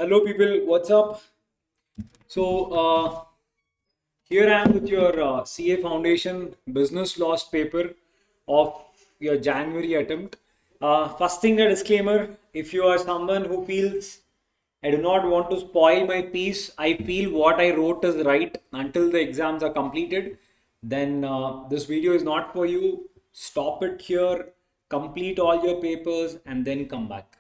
Hello people, what's up? So here I am with your CA Foundation Business Loss paper of your January attempt. First thing, a disclaimer: if you are someone who feels I do not want to spoil my piece, I feel what I wrote is right until the exams are completed, then this video is not for you. Stop it here, complete all your papers, and then come back.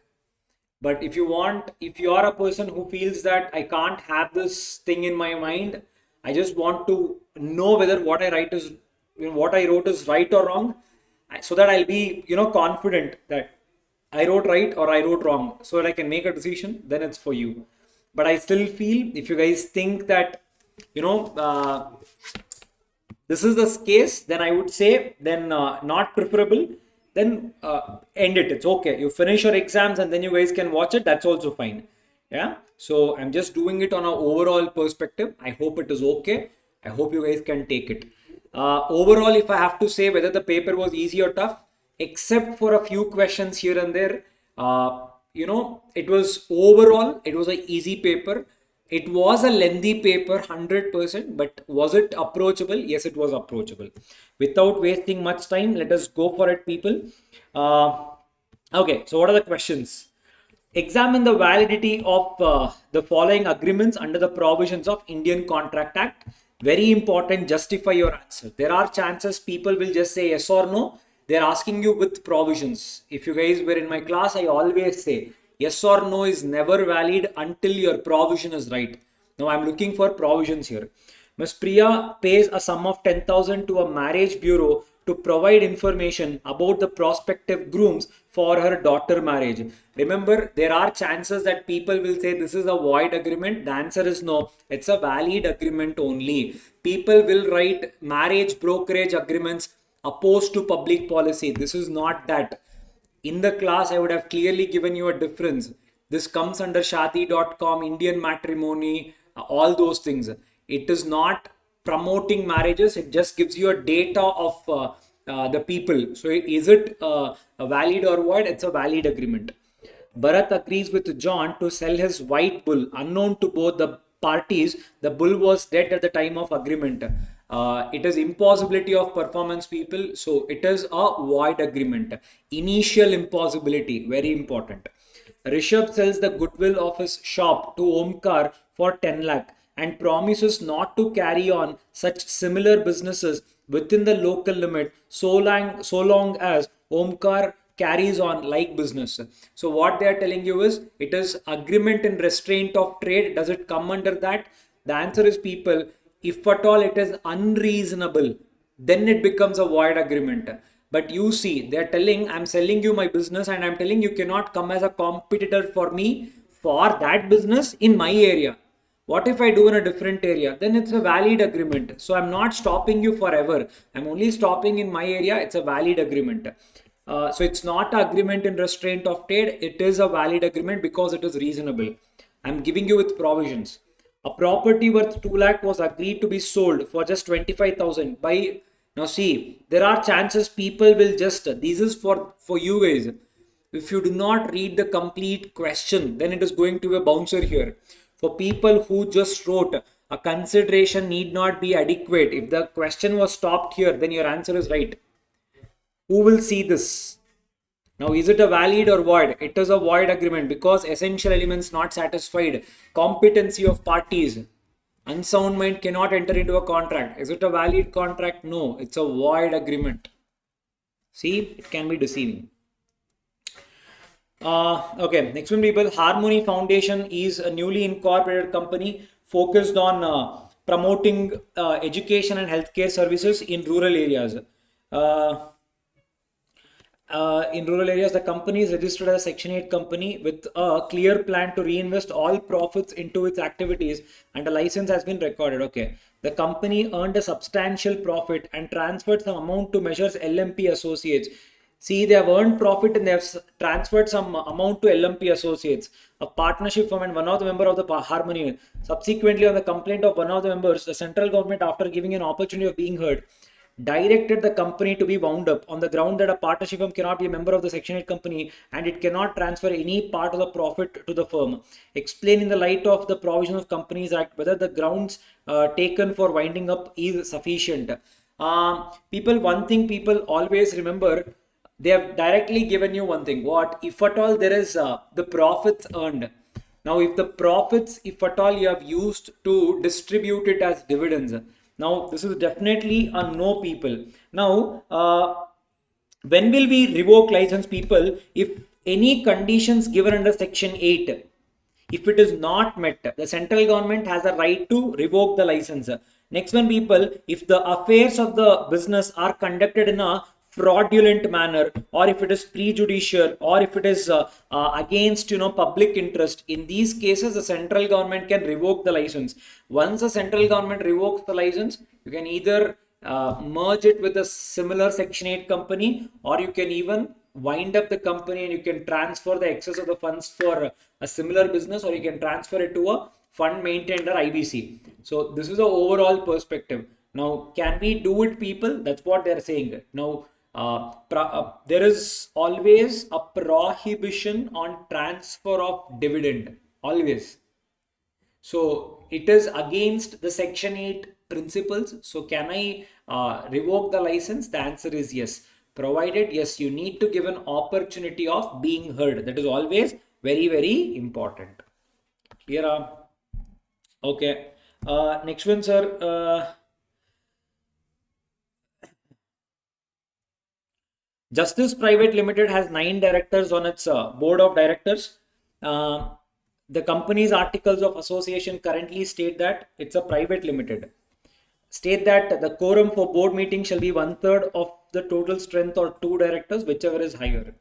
But if you are a person who feels that I can't have this thing in my mind, I just want to know whether what I write is, what I wrote is right or wrong, so that I'll be, confident that I wrote right or I wrote wrong, so that I can make a decision. Then it's for you. But I still feel if you guys think that, you know, this is the case, then I would say then not preferable. Then end it. It's okay. You finish your exams and then you guys can watch it. That's also fine. Yeah. So I'm just doing it on an overall perspective. I hope it is okay. I hope you guys can take it. Overall, if I have to say whether the paper was easy or tough, except for a few questions here and there, it was overall, it was an easy paper. It was a lengthy paper, 100%, but was it approachable? Yes, it was approachable. Without wasting much time, let us go for it, people. Okay, so what are the questions? Examine the validity of the following agreements under the provisions of Indian Contract Act. Very important, justify your answer. There are chances people will just say yes or no. They're asking you with provisions. If you guys were in my class, I always say yes or no is never valid until your provision is right. Now I'm looking for provisions here. Ms. Priya pays a sum of 10,000 to a marriage bureau to provide information about the prospective grooms for her daughter marriage. Remember, there are chances that people will say this is a void agreement. The answer is no. It's a valid agreement only. People will write marriage brokerage agreements opposed to public policy. This is not that. In the class, I would have clearly given you a difference. This comes under shadi.com, Indian matrimony, all those things. It is not promoting marriages. It just gives you a data of the people. So is it a valid or void? It's a valid agreement. Bharat agrees with John to sell his white bull. Unknown to both the parties, the bull was dead at the time of agreement. It is impossibility of performance, people. So it is a void agreement. Initial impossibility, very important. Rishabh sells the goodwill of his shop to Omkar for 10 lakh and promises not to carry on such similar businesses within the local limit so long as Omkar carries on like business. So what they are telling you is it is agreement in restraint of trade. Does it come under that? The answer is, people, if at all it is unreasonable, then it becomes a void agreement. But you see, they're telling I'm selling you my business and I'm telling you cannot come as a competitor for me for that business in my area. What if I do in a different area? Then it's a valid agreement. So I'm not stopping you forever. I'm only stopping in my area. It's a valid agreement. So it's not an agreement in restraint of trade. It is a valid agreement because it is reasonable. I'm giving you with provisions. A property worth 2 lakh was agreed to be sold for just 25,000 by. Now see, there are chances people will just, this is for you guys. If you do not read the complete question, then it is going to be a bouncer here. For people who just wrote, a consideration need not be adequate. If the question was stopped here, then your answer is right. Who will see this? Now, is it a valid or void? It is a void agreement because essential elements not satisfied. Competency of parties. Unsound mind cannot enter into a contract. Is it a valid contract? No, it's a void agreement. See, it can be deceiving. Okay, next one, people. Harmony Foundation is a newly incorporated company focused on promoting education and healthcare services in rural areas. In rural areas, the company is registered as a Section 8 company with a clear plan to reinvest all profits into its activities, and a license has been recorded. Okay. The company earned a substantial profit and transferred some amount to Measures LMP Associates. See, they have earned profit and they have transferred some amount to LMP Associates, a partnership firm, and one of the members of the Harmony. Subsequently, on the complaint of one of the members, the central government, after giving an opportunity of being heard, directed the company to be wound up on the ground that a partnership firm cannot be a member of the Section 8 company and it cannot transfer any part of the profit to the firm. Explain in the light of the provisions of Companies Act whether the grounds taken for winding up is sufficient. One thing people always remember, they have directly given you one thing. What if at all there is the profits earned? Now, if the profits, if at all you have used to distribute it as dividends, now this is definitely a no, people. Now, when will we revoke license, people? If any conditions given under Section 8, if it is not met, the central government has a right to revoke the license. Next one, people, if the affairs of the business are conducted in a fraudulent manner, or if it is prejudicial, or if it is against public interest, in these cases the central government can revoke the license. Once the central government revokes the license, you can either merge it with a similar Section 8 company, or you can even wind up the company and you can transfer the excess of the funds for a similar business, or you can transfer it to a fund maintained under IBC. So this is the overall perspective. Now, can we do it, people? That's what they're saying. Now, there is always a prohibition on transfer of dividend, always. So it is against the Section 8 principles. So can I revoke the license? The answer is yes. Provided, yes, you need to give an opportunity of being heard. That is always very, very important. Clear? Okay. Next one, sir. Justice Private Limited has 9 directors on its board of directors. The company's articles of association currently state that it's a private limited. State that the quorum for board meeting shall be 1/3 of the total strength or 2 directors, whichever is higher.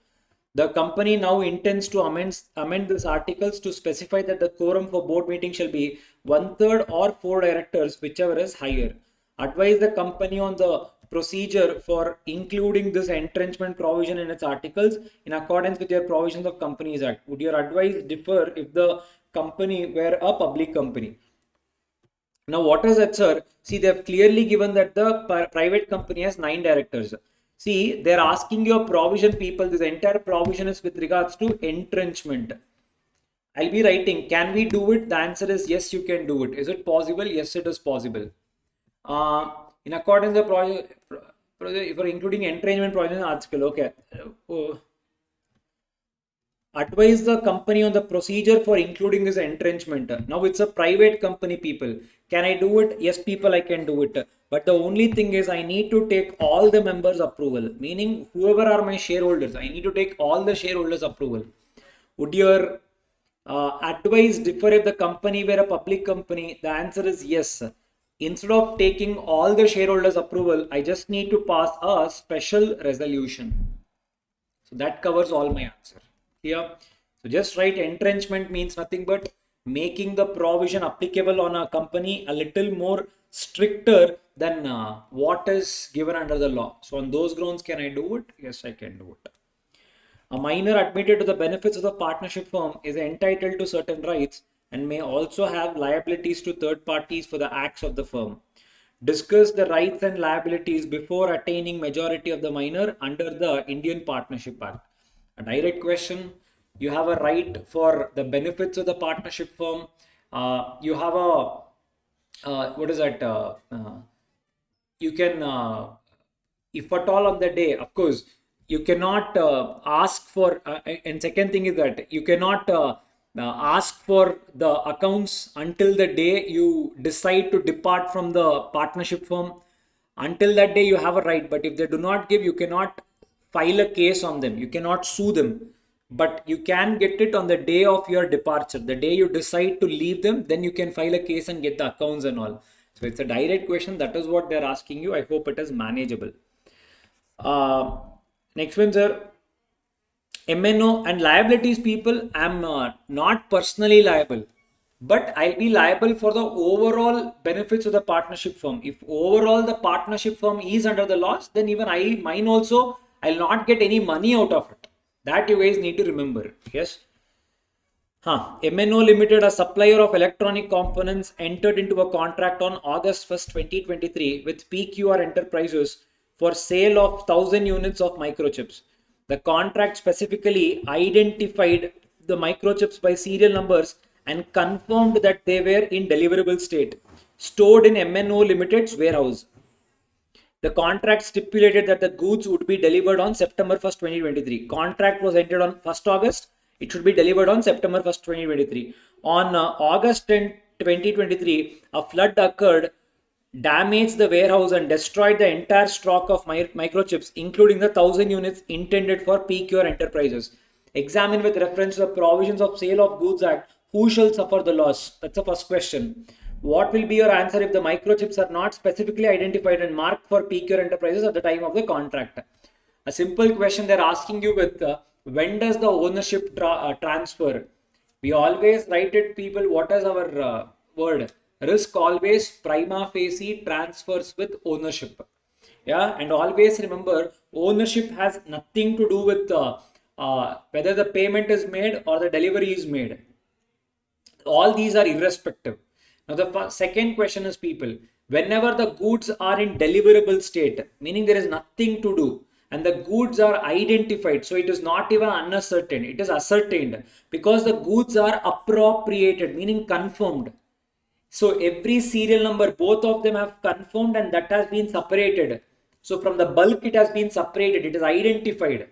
The company now intends to amend these articles to specify that the quorum for board meeting shall be 1/3 or 4 directors, whichever is higher. Advise the company on the procedure for including this entrenchment provision in its articles in accordance with your provisions of Companies Act. Would your advice differ if the company were a public company? Now, what is that, sir? See, they have clearly given that the private company has 9 directors. See, they're asking your provision, people. This entire provision is with regards to entrenchment. I'll be writing, can we do it? The answer is yes, you can do it. Is it possible? Yes, it is possible. In accordance with the project, for including entrenchment provision article, okay. Advise the company on the procedure for including this entrenchment. Now it's a private company, people. Can I do it? Yes, people, I can do it. But the only thing is I need to take all the members' approval, meaning whoever are my shareholders, I need to take all the shareholders' approval. Would your advice differ if the company were a public company? The answer is yes. Instead of taking all the shareholders' approval, I just need to pass a special resolution. So that covers all my answer. Here, so just write entrenchment means nothing but making the provision applicable on a company a little more stricter than what is given under the law. So on those grounds, can I do it? Yes, I can do it. A minor admitted to the benefits of the partnership firm is entitled to certain rights and may also have liabilities to third parties for the acts of the firm. Discuss the rights and liabilities before attaining majority of the minor under the Indian Partnership Act. A direct question. You have a right for the benefits of the partnership firm. You have a you can if at all on the day, of course, you cannot ask for and second thing is that you cannot ask for the accounts until the day you decide to depart from the partnership firm. Until that day you have a right, but if they do not give, you cannot file a case on them, you cannot sue them, but you can get it on the day of your departure. The day you decide to leave them, then you can file a case and get the accounts and all. So it's a direct question. That is what they're asking you. I hope it is manageable. Next one, sir. MNO and liabilities, people. I'm not personally liable, but I'll be liable for the overall benefits of the partnership firm. If overall the partnership firm is under the loss, then even mine also, I'll not get any money out of it. That you guys need to remember. Yes. MNO Limited, a supplier of electronic components, entered into a contract on August 1st, 2023 with PQR Enterprises for sale of 1,000 units of microchips. The contract specifically identified the microchips by serial numbers and confirmed that they were in deliverable state, stored in MNO Limited's warehouse. The contract stipulated that the goods would be delivered on September 1st, 2023. Contract was entered on 1st August. It should be delivered on September 1st, 2023. On August 10, 2023, a flood occurred, damaged the warehouse and destroyed the entire stock of microchips, including the 1,000 units intended for PQR enterprises. Examine with reference to the provisions of Sale of Goods Act, who shall suffer the loss? That's the first question. What will be your answer if the microchips are not specifically identified and marked for PQR enterprises at the time of the contract? A simple question they're asking you with when does the ownership transfer? We always write it, people, what is our word? Risk always prima facie transfers with ownership. Yeah, and always remember, ownership has nothing to do with whether the payment is made or the delivery is made. All these are irrespective. Now the second question is, people, whenever the goods are in deliverable state, meaning there is nothing to do, and the goods are identified, so it is not even uncertain, it is ascertained, because the goods are appropriated, meaning confirmed. So every serial number, both of them have confirmed, and that has been separated. So from the bulk it has been separated, it is identified,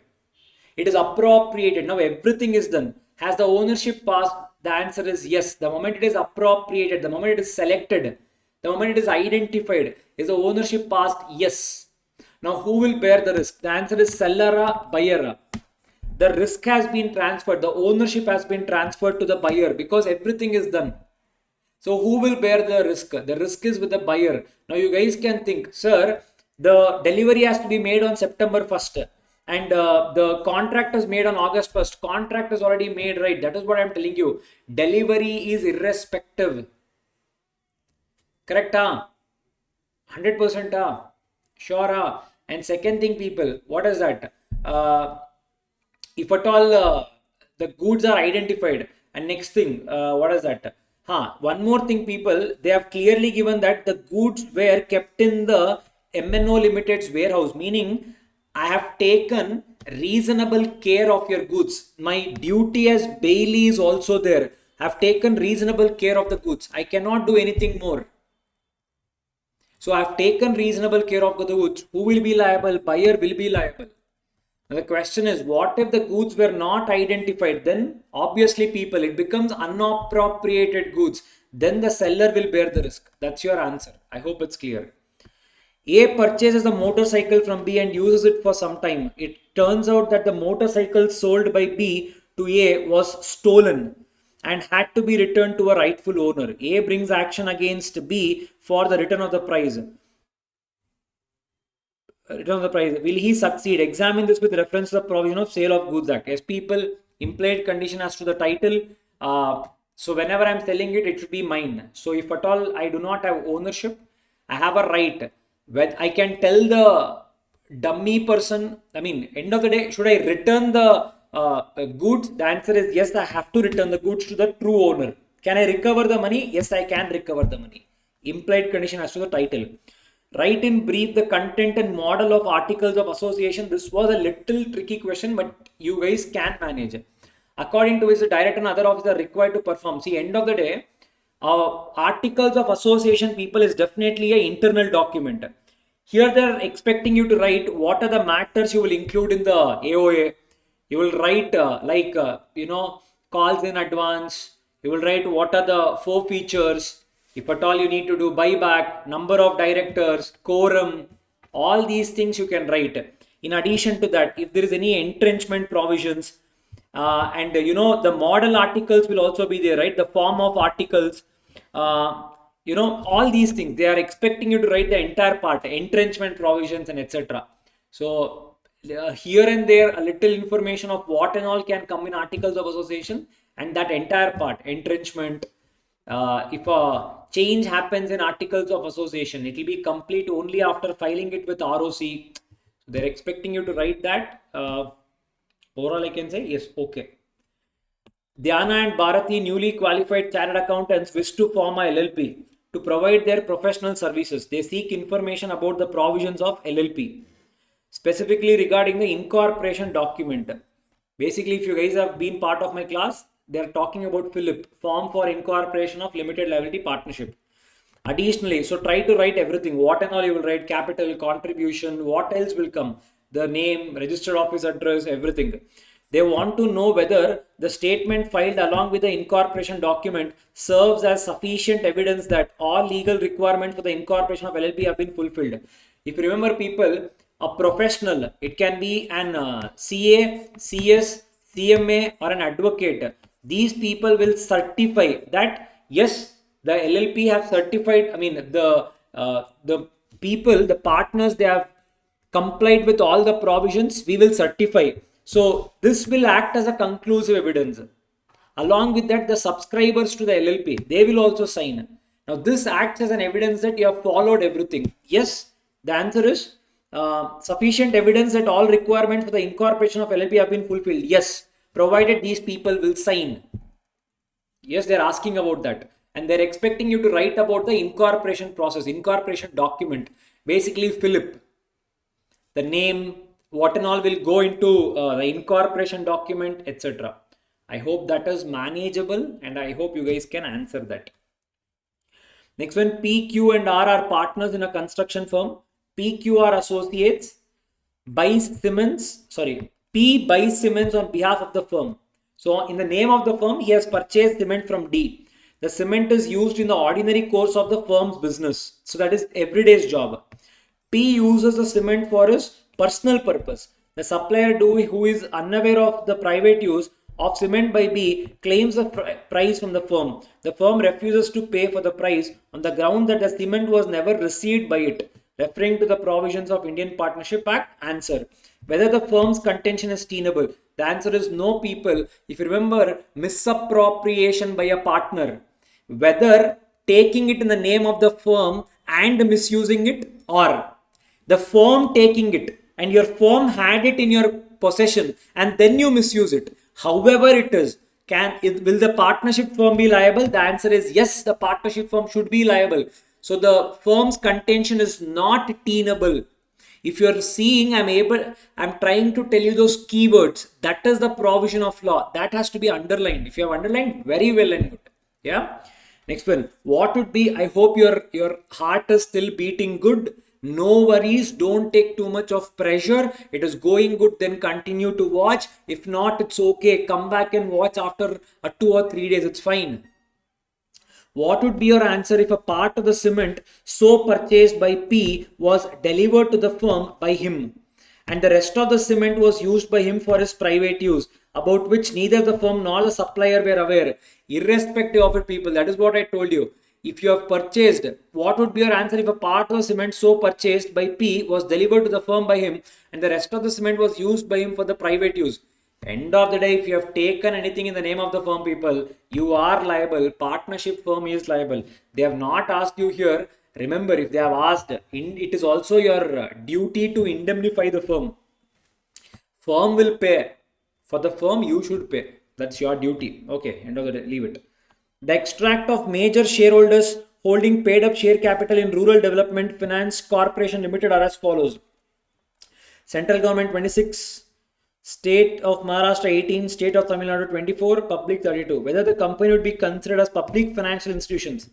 it is appropriated. Now everything is done. Has the ownership passed? The answer is yes. The moment it is appropriated, the moment it is selected, the moment it is identified, is the ownership passed? Yes. Now who will bear the risk? The answer is seller or buyer. The risk has been transferred, the ownership has been transferred to the buyer because everything is done. So who will bear the risk? The risk is with the buyer. Now you guys can think, sir, the delivery has to be made on September 1st. And the contract is made on August 1st. Contract is already made, right? That is what I'm telling you. Delivery is irrespective. Correct? 100%? Sure? And second thing, people, what is that? If at all the goods are identified. And next thing, what is that? One more thing, people, they have clearly given that the goods were kept in the MNO Limited's warehouse, meaning I have taken reasonable care of your goods. My duty as Bailey is also there. I have taken reasonable care of the goods. I cannot do anything more. So I have taken reasonable care of the goods. Who will be liable? Buyer will be liable. Now the question is, what if the goods were not identified? Then obviously, people, it becomes unappropriated goods. Then the seller will bear the risk. That's your answer. I hope it's clear. A purchases a motorcycle from B and uses it for some time. It turns out that the motorcycle sold by B to A was stolen and had to be returned to a rightful owner. A brings action against B for the return of the prize. Will he succeed? Examine this with reference to the provision of Sale of Goods Act. Yes, people, implied condition as to the title. So whenever I'm selling it, it should be mine. So if at all I do not have ownership, I have a right. When I can tell the dummy person, end of the day, should I return the goods? The answer is yes, I have to return the goods to the true owner. Can I recover the money? Yes, I can recover the money. Implied condition as to the title. Write in brief the content and model of articles of association. This was a little tricky question, but you guys can manage. According to which the director and other officers are required to perform. See, end of the day, articles of association, people, is definitely an internal document. Here they are expecting you to write what are the matters you will include in the AOA. You will write calls in advance. You will write what are the 4 features. If at all you need to do buyback, number of directors, quorum, all these things you can write. In addition to that, if there is any entrenchment provisions, the model articles will also be there, right? The form of articles. All these things, they are expecting you to write the entire part, entrenchment provisions and etc. So here and there, a little information of what and all can come in articles of association, and that entire part, entrenchment. If a change happens in articles of association, it will be complete only after filing it with ROC. So they're expecting you to write that. Overall, I can say yes, okay. Dhyana and Bharati, newly qualified chartered accountants, wish to form a LLP to provide their professional services. They seek information about the provisions of LLP. specifically regarding the incorporation document. Basically, if you guys have been part of my class, they're talking about Philip, form for incorporation of limited liability partnership. Additionally, so try to write everything, what and all you will write, capital, contribution, what else will come, the name, registered office address, everything. They want to know whether the statement filed along with the incorporation document serves as sufficient evidence that all legal requirements for the incorporation of LLP have been fulfilled. If you remember, people, a professional, it can be an CA, CS, CMA, or an advocate. These people will certify that yes, the LLP have certified. I mean, the people, the partners, they have complied with all the provisions. We will certify. So this will act as a conclusive evidence. Along with that, the subscribers to the LLP, they will also sign. Now this acts as an evidence that you have followed everything. Yes, the answer is sufficient evidence that all requirements for the incorporation of LLP have been fulfilled. Yes, provided these people will sign. Yes, they're asking about that. And they're expecting you to write about the incorporation process, incorporation document. Basically, Philip, the name, what and all will go into the incorporation document, etc. I hope that is manageable and I hope you guys can answer that. Next one, P, Q and R are partners in a construction firm. P, Q are associates. P buys Siemens on behalf of the firm. So in the name of the firm, he has purchased cement from D. The cement is used in the ordinary course of the firm's business. So that is everyday's job. P uses the cement for his personal purpose. The supplier who is unaware of the private use of cement by B claims the price from the firm. The firm refuses to pay for the price on the ground that the cement was never received by it. Referring to the provisions of Indian Partnership Act, answer. Whether the firm's contention is tenable. The answer is no, people. If you remember, misappropriation by a partner, whether taking it in the name of the firm and misusing it, or the firm taking it and your firm had it in your possession and then you misuse it. However it is, will the partnership firm be liable? The answer is yes, the partnership firm should be liable. So the firm's contention is not tenable. If you're seeing, I'm trying to tell you those keywords. That is the provision of law. That has to be underlined. If you have underlined, very well and good. Yeah. Next one. What would be, I hope your heart is still beating good. No worries. Don't take too much of pressure. It is going good. Then continue to watch. If not, it's okay. Come back and watch after 2 or 3 days. It's fine. What would be your answer if a part of the cement so purchased by P was delivered to the firm by him and the rest of the cement was used by him for his private use, about which neither the firm nor the supplier were aware, irrespective of it, people? That is what I told you. If you have purchased, what would be your answer if a part of the cement so purchased by P was delivered to the firm by him and the rest of the cement was used by him for the private use? End of the day, if you have taken anything in the name of the firm, people, you are liable. Partnership firm is liable. They have not asked you here. Remember, if they have asked, it is also your duty to indemnify the firm. Firm will pay. For the firm, you should pay. That's your duty. Okay, end of the day, leave it. The extract of major shareholders holding paid up share capital in Rural Development Finance Corporation Limited are as follows. Central Government 26. State of Maharashtra 18, State of Tamil Nadu 24, Public 32. Whether the company would be considered as public financial institutions.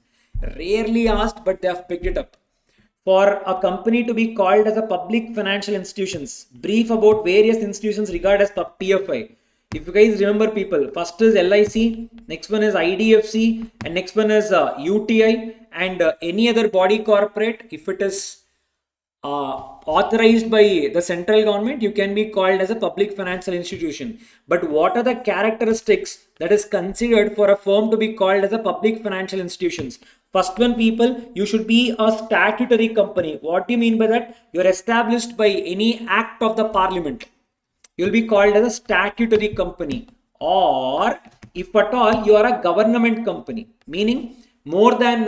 Rarely asked, but they have picked it up. For a company to be called as a public financial institutions, brief about various institutions regarded as PFI. If you guys remember, people, first is LIC, next one is IDFC, and next one is UTI, and any other body corporate, if it is authorized by the central government, you can be called as a public financial institution. But what are the characteristics that is considered for a firm to be called as a public financial institutions? First one, people, you should be a statutory company. What do you mean by that? You're established by any act of the parliament. You'll be called as a statutory company. Or if at all, you are a government company, meaning more than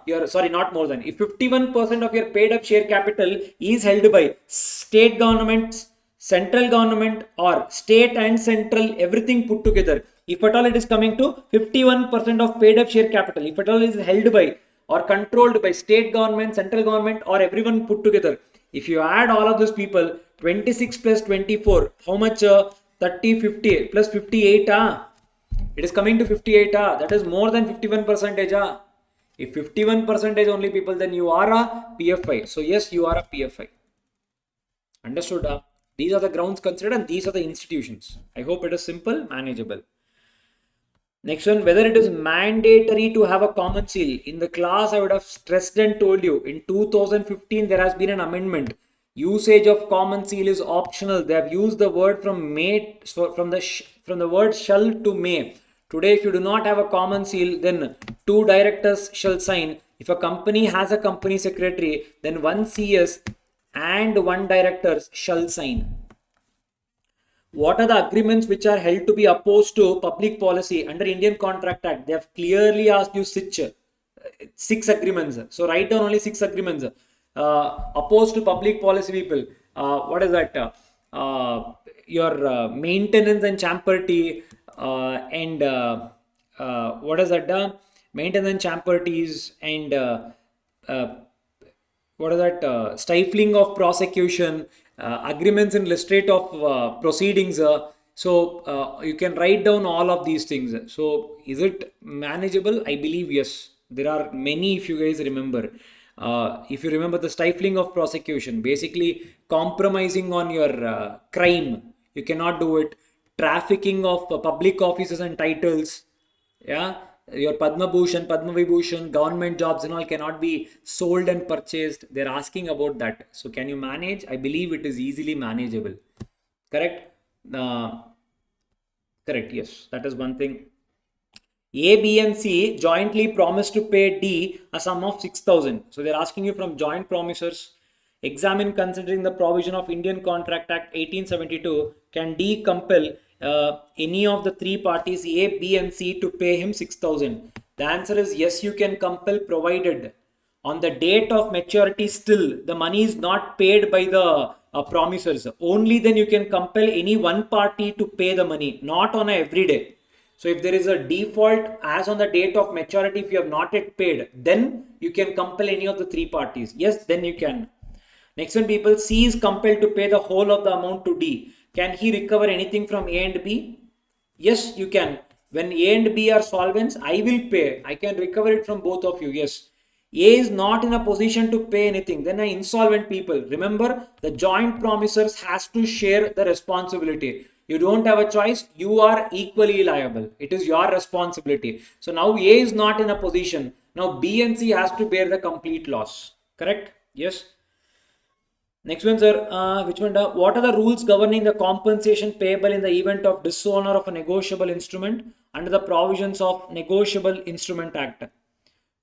if 51% of your paid up share capital is held by state governments, central government, or state and central, everything put together, if at all it is coming to 51% of paid up share capital, if at all is held by or controlled by state government, central government, or everyone put together, if you add all of those people, 26 plus 24. How much? 30, 50 plus 58. It is coming to 58. That is more than 51 percentage. If 51 percentage only people, then you are a PFI. So yes, you are a PFI. Understood? These are the grounds considered and these are the institutions. I hope it is simple, manageable. Next one, whether it is mandatory to have a common seal. In the class, I would have stressed and told you, in 2015, there has been an amendment. Usage of common seal is optional. They have used the word from the word shall to may. Today, if you do not have a common seal, then 2 directors shall sign. If a company has a company secretary, then 1 CS and 1 director shall sign. What are the agreements which are held to be opposed to public policy under Indian Contract Act? They have clearly asked you 6 agreements. So write down only 6 agreements. Opposed to public policy people. What is that? Your maintenance and champerty and what is that? Maintenance and champerties and what is that? Stifling of prosecution, agreements in illustrate of proceedings. So you can write down all of these things. So is it manageable? I believe yes. There are many if you guys remember. If you remember the stifling of prosecution, basically compromising on your crime, you cannot do it. Trafficking of public offices and titles, yeah, your Padma Bhushan, Padma Vibhushan, government jobs and all cannot be sold and purchased. They're asking about that. So can you manage? I believe it is easily manageable. Correct? Correct, yes. That is one thing. A, B and C jointly promise to pay D a sum of 6,000. So they're asking you from joint promisers. Examine considering the provision of Indian Contract Act 1872. Can D compel any of the 3 parties A, B and C to pay him 6,000? The answer is yes, you can compel, provided on the date of maturity still the money is not paid by the promisers. Only then you can compel any one party to pay the money, not on a everyday. So if there is a default as on the date of maturity, if you have not yet paid, then you can compel any of the 3 parties. Yes, then you can. Next one, people, C is compelled to pay the whole of the amount to D. Can he recover anything from A and B? Yes, you can. When A and B are solvents, I will pay. I can recover it from both of you. Yes. A is not in a position to pay anything. Then insolvent people. Remember, the joint promisers has to share the responsibility. You don't have a choice. You are equally liable. It is your responsibility. So now A is not in a position. Now B and C has to bear the complete loss. Correct? Yes. Next one, sir. Which one? What are the rules governing the compensation payable in the event of dishonor of a negotiable instrument under the provisions of Negotiable Instrument Act?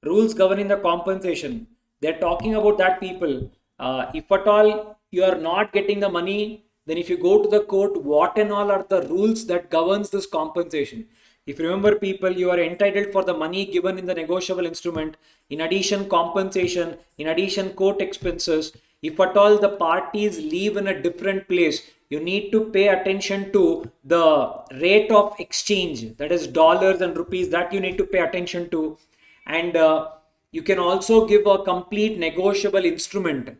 Rules governing the compensation. They're talking about that, people. If at all you are not getting the money, then if you go to the court, what and all are the rules that governs this compensation? If you remember, people, you are entitled for the money given in the negotiable instrument, in addition compensation, in addition court expenses. If at all the parties live in a different place, you need to pay attention to the rate of exchange, that is dollars and rupees, that you need to pay attention to. And you can also give a complete negotiable instrument.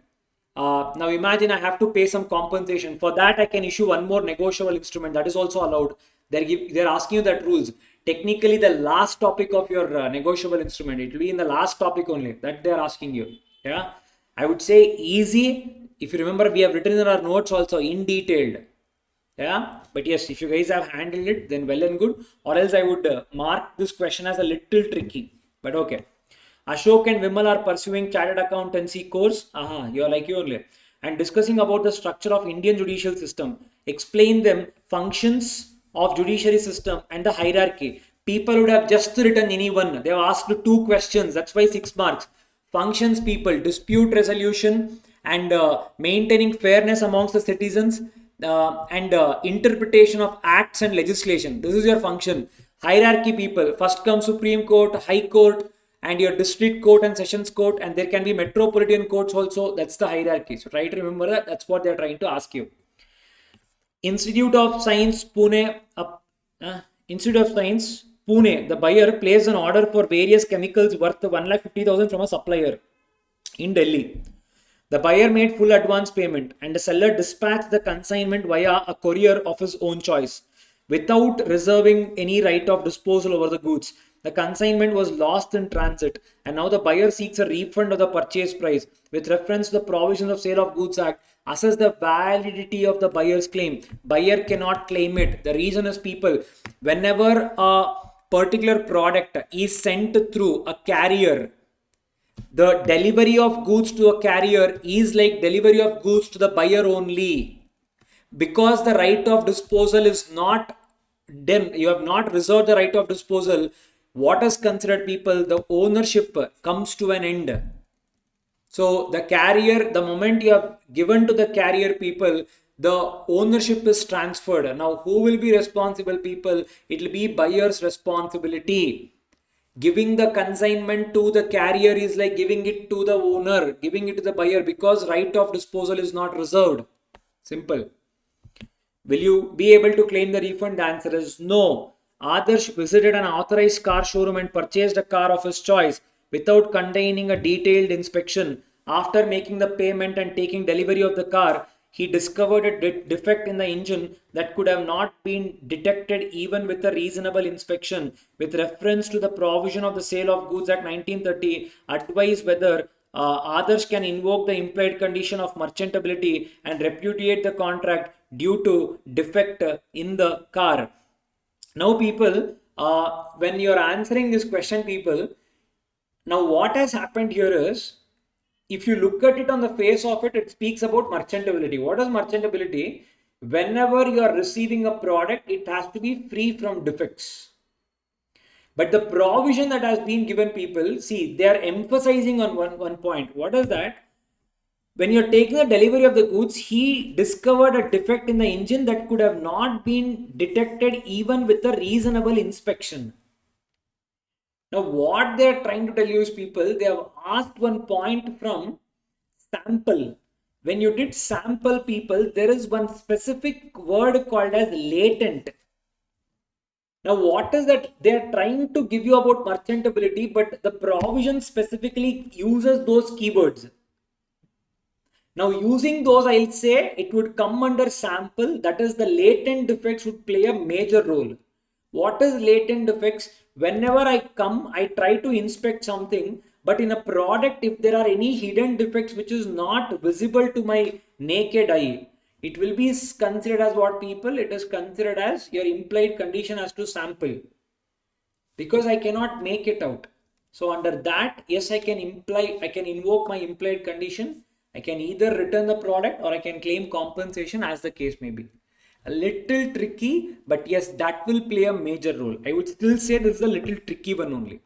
Now imagine I have to pay some compensation. For that, I can issue one more negotiable instrument. That is also allowed. They're asking you that rules. Technically, the last topic of your negotiable instrument, it will be in the last topic only that they're asking you. Yeah, I would say easy. If you remember, we have written in our notes also in detailed. Yeah, but yes, if you guys have handled it, then well and good. Or else I would mark this question as a little tricky. But okay. Ashok and Vimal are pursuing chartered accountancy course. You are like you only. And discussing about the structure of Indian judicial system. Explain them functions of judiciary system and the hierarchy. People would have just written any one. They have asked 2 questions. That's why 6 marks. Functions, people, dispute resolution and maintaining fairness amongst the citizens and interpretation of acts and legislation. This is your function. Hierarchy, people, first comes Supreme Court, High Court, and your district court and sessions court, and there can be metropolitan courts also. That's the hierarchy. So try to remember that. That's what they're trying to ask you. Institute of Science, Pune. Institute of Science, Pune. The buyer placed an order for various chemicals worth 1,50,000 from a supplier in Delhi. The buyer made full advance payment and the seller dispatched the consignment via a courier of his own choice without reserving any right of disposal over the goods. The consignment was lost in transit and now the buyer seeks a refund of the purchase price. With reference to the provisions of Sale of Goods Act, assess the validity of the buyer's claim. Buyer cannot claim it. The reason is, people, whenever a particular product is sent through a carrier, the delivery of goods to a carrier is like delivery of goods to the buyer only, because the right of disposal is not done. You have not reserved the right of disposal. What is considered, people? The ownership comes to an end. So the carrier, the moment you have given to the carrier, people, the ownership is transferred. Now who will be responsible, people? It will be buyer's responsibility. Giving the consignment to the carrier is like giving it to the owner, giving it to the buyer, because right of disposal is not reserved. Simple. Will you be able to claim the refund? The answer is no. Adarsh visited an authorized car showroom and purchased a car of his choice without containing a detailed inspection. After making the payment and taking delivery of the car, he discovered a defect in the engine that could have not been detected even with a reasonable inspection. With reference to the provision of the Sale of Goods Act 1930, advise whether Adarsh can invoke the implied condition of merchantability and repudiate the contract due to defect in the car. Now, people, when you're answering this question, people, now what has happened here is, if you look at it on the face of it, it speaks about merchantability. What is merchantability? Whenever you are receiving a product, it has to be free from defects. But the provision that has been given, people, see, they are emphasizing on one point. What is that? When you're taking the delivery of the goods, he discovered a defect in the engine that could have not been detected even with a reasonable inspection. Now, what they're trying to tell you is, people, they have asked one point from sample. When you did sample, people, there is one specific word called as latent. Now, what is that? They're trying to give you about merchantability, but the provision specifically uses those keywords. Now, using those, I'll say it would come under sample. That is, the latent defects would play a major role. What is latent defects? Whenever I come, I try to inspect something, but in a product, if there are any hidden defects which is not visible to my naked eye, it will be considered as what, people? It is considered as your implied condition as to sample, because I cannot make it out. So under that, yes, I can invoke my implied condition. I can either return the product or I can claim compensation, as the case may be. A little tricky, but yes, that will play a major role. I would still say this is a little tricky one only.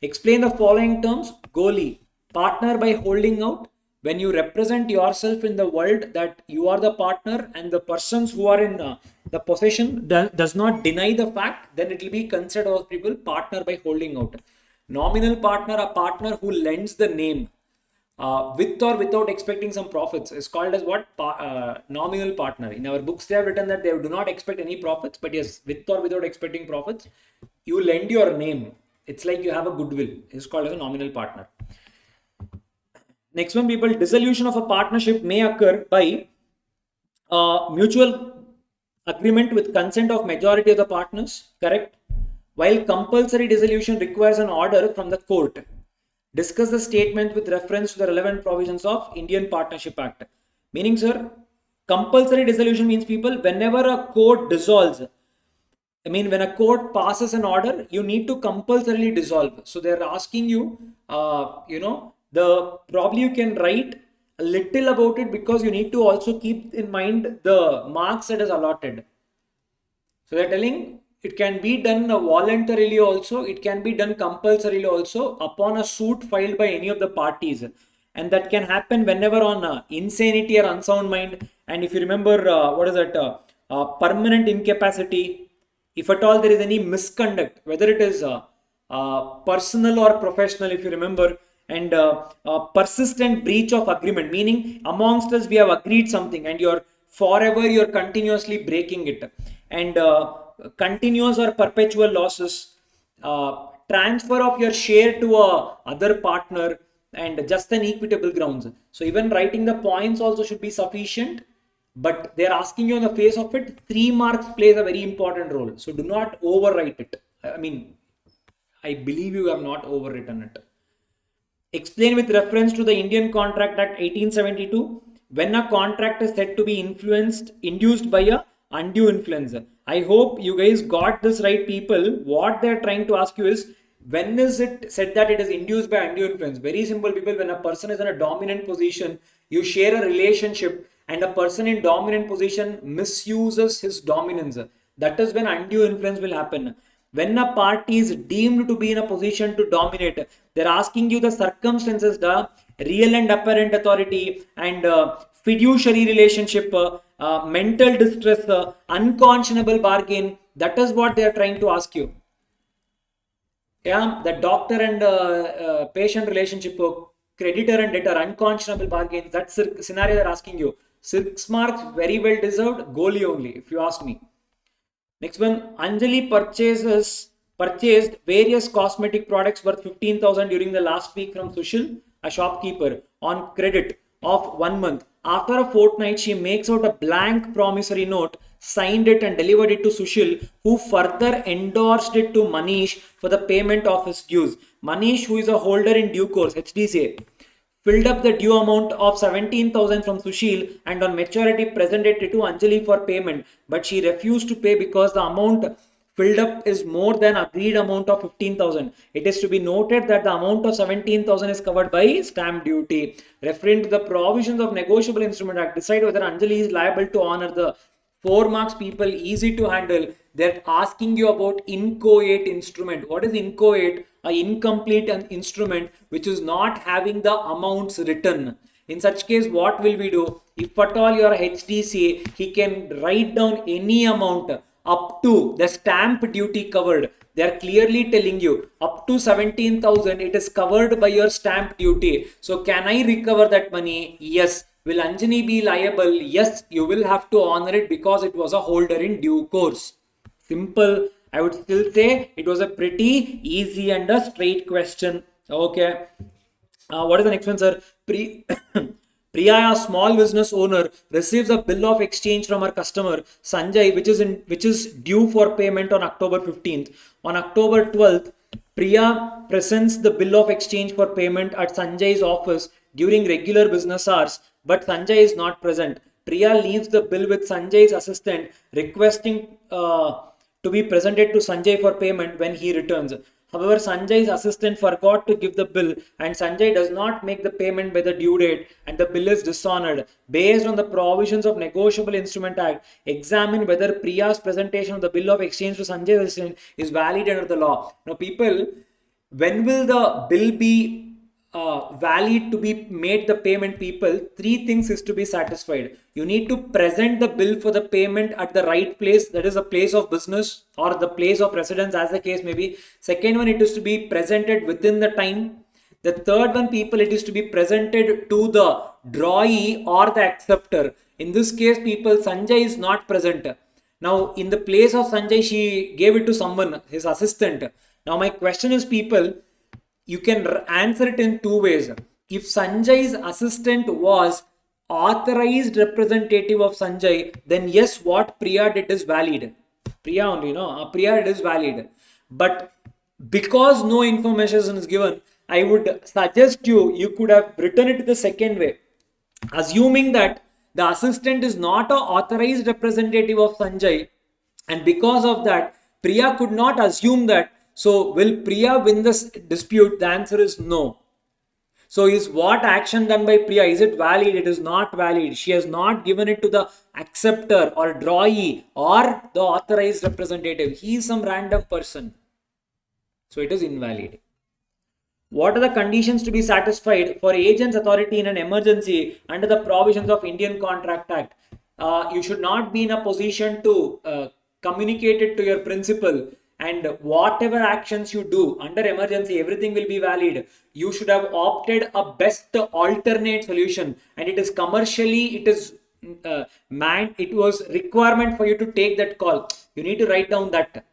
Explain the following terms. Goalie, partner by holding out. When you represent yourself in the world that you are the partner and the persons who are in the possession does not deny the fact, then it will be considered as, people, partner by holding out. Nominal partner, a partner who lends the name with or without expecting some profits, is called as what? Nominal partner. In our books, they have written that they do not expect any profits, but yes, with or without expecting profits, you lend your name. It's like you have a goodwill. It's called as a nominal partner. Next one, people, dissolution of a partnership may occur by mutual agreement with consent of majority of the partners, correct? While compulsory dissolution requires an order from the court. Discuss the statement with reference to the relevant provisions of Indian Partnership Act. Meaning, sir, compulsory dissolution means, people, whenever a court dissolves, I mean, when a court passes an order, you need to compulsorily dissolve. So they're asking you, probably you can write a little about it, because you need to also keep in mind the marks that is allotted. So they're telling it can be done voluntarily also, it can be done compulsorily also upon a suit filed by any of the parties. And that can happen whenever on insanity or unsound mind. And if you remember, permanent incapacity, if at all there is any misconduct, whether it is personal or professional, if you remember, and persistent breach of agreement, meaning amongst us we have agreed something and you're continuously breaking it, and continuous or perpetual losses, transfer of your share to a other partner, and just an equitable grounds. So even writing the points also should be sufficient, but they're asking you on the face of it, 3 marks plays a very important role. So do not overwrite it. I mean, I believe you have not overwritten it. Explain with reference to the Indian Contract Act 1872 when a contract is said to be induced by a undue influence. I hope you guys got this right, people. What they're trying to ask you is, when is it said that it is induced by undue influence? Very simple, people. When a person is in a dominant position, you share a relationship, and a person in dominant position misuses his dominance. That is when undue influence will happen. When a party is deemed to be in a position to dominate, they're asking you the circumstances, the real and apparent authority, and fiduciary relationship, mental distress, unconscionable bargain. That is what they are trying to ask you. Yeah, the doctor and patient relationship, creditor and debtor, unconscionable bargains. That's the scenario they're asking you. 6 marks, very well deserved, goalie only, if you ask me. Next one, Anjali purchased various cosmetic products worth 15,000 during the last week from Sushil, a shopkeeper, on credit of 1 month. After a fortnight, she makes out a blank promissory note, signed it and delivered it to Sushil, who further endorsed it to Manish for the payment of his dues. Manish, who is a holder in due course, HDCA, filled up the due amount of 17,000 from Sushil and on maturity presented it to Anjali for payment, but she refused to pay because the amount filled up is more than agreed amount of 15,000. It is to be noted that the amount of 17,000 is covered by stamp duty. Referring to the provisions of Negotiable Instrument Act, decide whether Anjali is liable to honor the 4 marks, people, easy to handle. They're asking you about inchoate instrument. What is inchoate? An incomplete instrument which is not having the amounts written. In such case, what will we do? If at all you are HDCA, he can write down any amount up to the stamp duty covered. They are clearly telling you up to 17,000 it is covered by your stamp duty. So can I recover that money? Yes. Will Anjani be liable? Yes, you will have to honor it because it was a holder in due course. Simple. I would still say it was a pretty easy and a straight question. Okay. What is the next one, sir? Priya, a small business owner, receives a bill of exchange from her customer Sanjay, which is due for payment on October 15th. On October 12th, Priya presents the bill of exchange for payment at Sanjay's office during regular business hours, but Sanjay is not present. Priya leaves the bill with Sanjay's assistant, requesting to be presented to Sanjay for payment when he returns. However, Sanjay's assistant forgot to give the bill and Sanjay does not make the payment by the due date and the bill is dishonored. Based on the provisions of Negotiable Instrument Act, examine whether Priya's presentation of the bill of exchange to Sanjay's assistant is valid under the law. Now, people, when will the bill be valid to be made the payment, people? 3 things is to be satisfied. You need to present the bill for the payment at the right place, that is a place of business or the place of residence as the case may be. Second one, it is to be presented within the time. The third one, people, it is to be presented to the drawee or the acceptor. In this case, people, Sanjay is not present. Now, in the place of Sanjay, she gave it to someone, his assistant. Now, my question is, people, you can answer it in 2 ways. If Sanjay's assistant was authorized representative of Sanjay, then yes, what Priya did is valid. Priya only, no? Priya did is valid. But because no information is given, I would suggest you could have written it the second way. Assuming that the assistant is not an authorized representative of Sanjay, and because of that, Priya could not assume that. So, will Priya win this dispute? The answer is no. So, is what action done by Priya, is it valid? It is not valid. She has not given it to the acceptor or drawee or the authorized representative. He is some random person. So, it is invalid. What are the conditions to be satisfied for agent's authority in an emergency under the provisions of Indian Contract Act? You should not be in a position to communicate it to your principal. And whatever actions you do under emergency, everything will be valid. You should have opted a best alternate solution, and it is commercially, it was requirement for you to take that call. You need to write down that.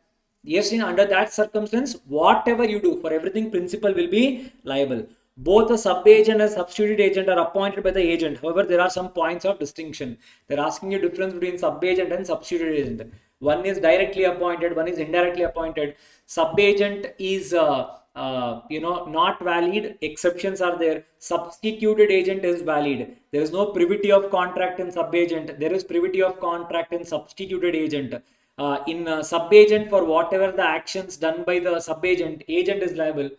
Yes, under that circumstance, whatever you do, for everything, principal will be liable. Both a sub-agent and substituted agent are appointed by the agent. However, there are some points of distinction. They're asking you difference between sub-agent and substituted agent. One is directly appointed, one is indirectly appointed. Sub-agent is not valid. Exceptions are there. Substituted agent is valid. There is no privity of contract in sub-agent. There is privity of contract in substituted agent. In sub-agent, for whatever the actions done by the sub-agent, agent is liable.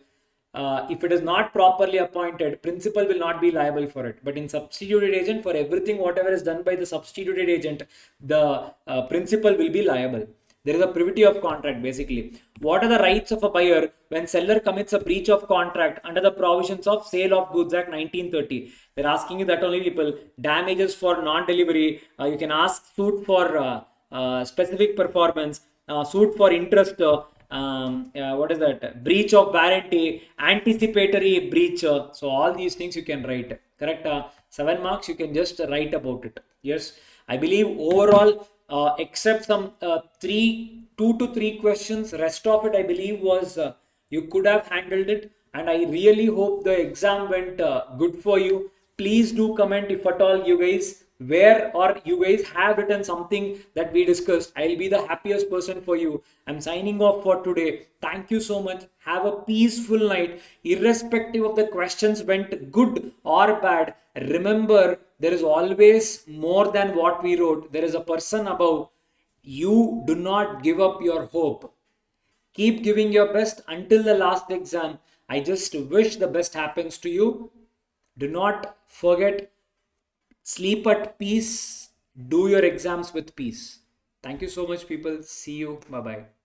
If it is not properly appointed, principal will not be liable for it. But in substituted agent, for everything whatever is done by the substituted agent, the principal will be liable. There is a privity of contract basically. What are the rights of a buyer when seller commits a breach of contract under the provisions of Sale of Goods Act 1930? They're asking you that only, people. Damages for non-delivery. You can ask suit for specific performance, suit for interest. What is that? Breach of warranty, anticipatory breach. So all these things you can write. Correct? 7 marks you can just write about it. Yes, I believe overall, except some 2 to 3 questions, rest of it I believe was you could have handled it, and I really hope the exam went good for you. Please do comment if at all you guys where or you guys have written something that we discussed. I'll be the happiest person for you. I'm signing off for today. Thank you so much. Have a peaceful night. Irrespective of the questions went good or bad, remember there is always more than what we wrote. There is a person above. You do not give up your hope. Keep giving your best until the last exam. I just wish the best happens to you. Do not forget, sleep at peace. Do your exams with peace. Thank you so much, people. See you. Bye bye.